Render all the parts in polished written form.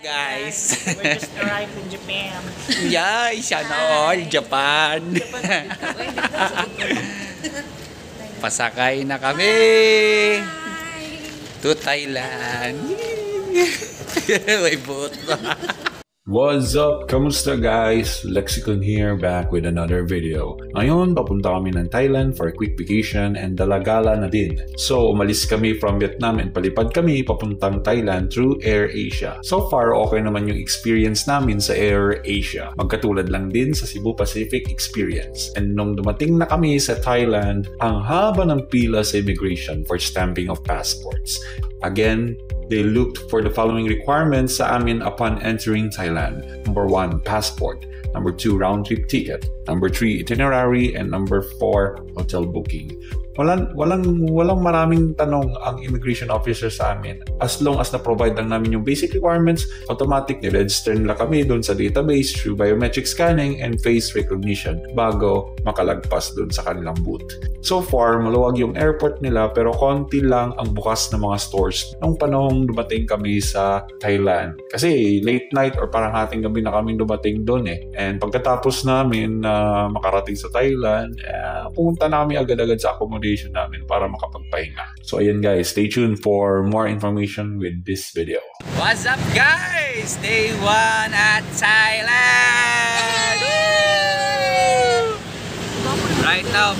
Guys, we're just arrived in Japan. yay, sana all, Japan. Pasakay na kami to Thailand. May boat. What's up? Kamusta guys? Lexicon here, back with another video. Ngayon, papunta kami ng Thailand for a quick vacation and dalagala na din. So, umalis kami from Vietnam and palipad kami papuntang Thailand through AirAsia. So far, okay naman yung experience namin sa AirAsia. Magkatulad lang din sa Cebu Pacific experience. And nung dumating na kami sa Thailand, ang haba ng pila sa immigration for stamping of passports. Again, they looked for the following requirements sa amin upon entering Thailand. Number 1, passport. Number 2, round-trip ticket. Number 3, itinerary. And number 4, hotel booking. Walang maraming tanong ang immigration officer sa amin. As long as na-provide lang namin yung basic requirements, automatic ni-register nila kami doon sa database through biometric scanning and face recognition bago makalagpas doon sa kanilang booth. So far, maluwag yung airport nila pero konti lang ang bukas na mga stores nung panahong dumating kami sa Thailand. Kasi late night or parang hating gabi na kami dumating doon eh. And pagkatapos namin na makarating sa Thailand, pumunta na kami agad-agad sa accommodation namin para makapagpahinga. So ayan guys, stay tuned for more information with this video. What's up guys? Day 1 at Thailand! Woo! Right now,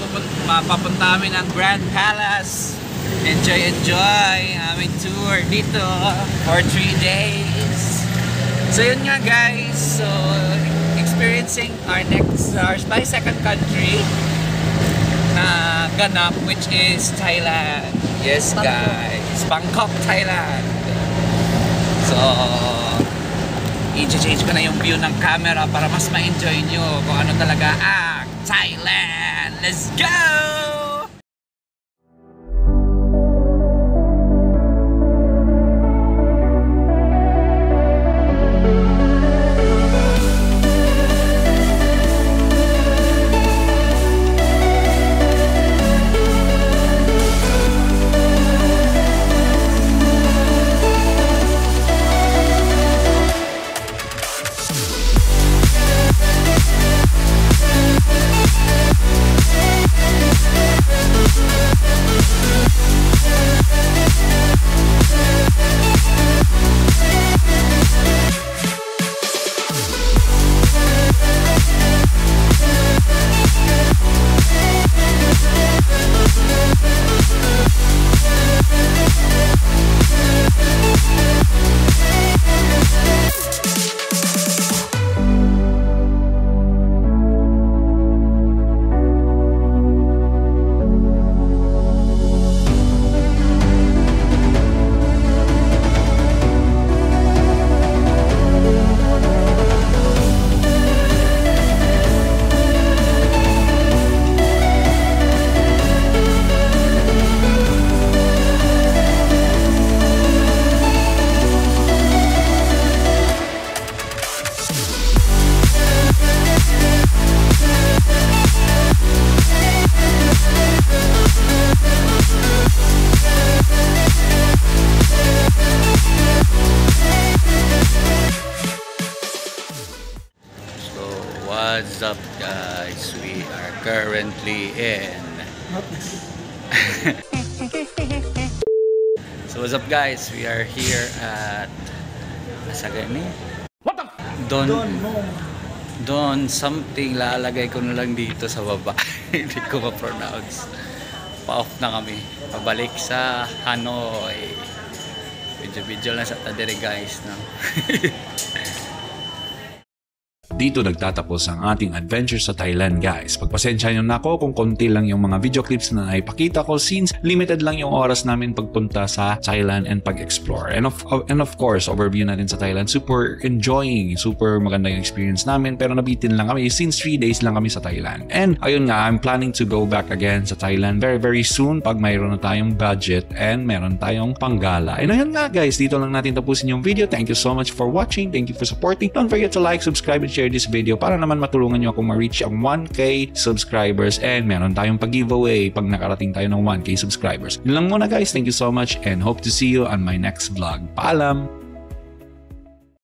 mapapunta kami ng Grand Palace. Enjoy aming tour dito for 3 days. So yun nga guys, so experiencing our second country na ganap, which is Thailand. Yes guys, Bangkok, Thailand. So i-change ko na yung view ng camera para mas ma-enjoy nyo kung ano talaga ang Thailand. Let's go! What's up guys? We are currently in So what's up guys? We are here at Asagani. What the Don something, lalagay ko na lang dito sa baba. Hindi ko ma-pronounce. Pa-off na kami. Pabalik sa Hanoi. Video lang sa tadere guys, no? Dito nagtatapos ang ating adventure sa Thailand guys. Pagpasensya nyo na ako kung konti lang yung mga video clips na naipakita ko since limited lang yung oras namin pagpunta sa Thailand and pag-explore. And of course, overview natin sa Thailand. Super enjoying, super maganda yung experience namin pero nabitin lang kami since 3 days lang kami sa Thailand. And ayun nga, I'm planning to go back again sa Thailand very soon pag mayroon na tayong budget and meron tayong panggala. And ayun nga guys, dito lang natin tapusin yung video. Thank you so much for watching. Thank you for supporting. Don't forget to like, subscribe, and share this video para naman matulungan nyo ako ma-reach ang 1K subscribers and meron tayong pag-giveaway pag nakarating tayo ng 1K subscribers. Yun lang muna guys. Thank you so much and hope to see you on my next vlog. Paalam!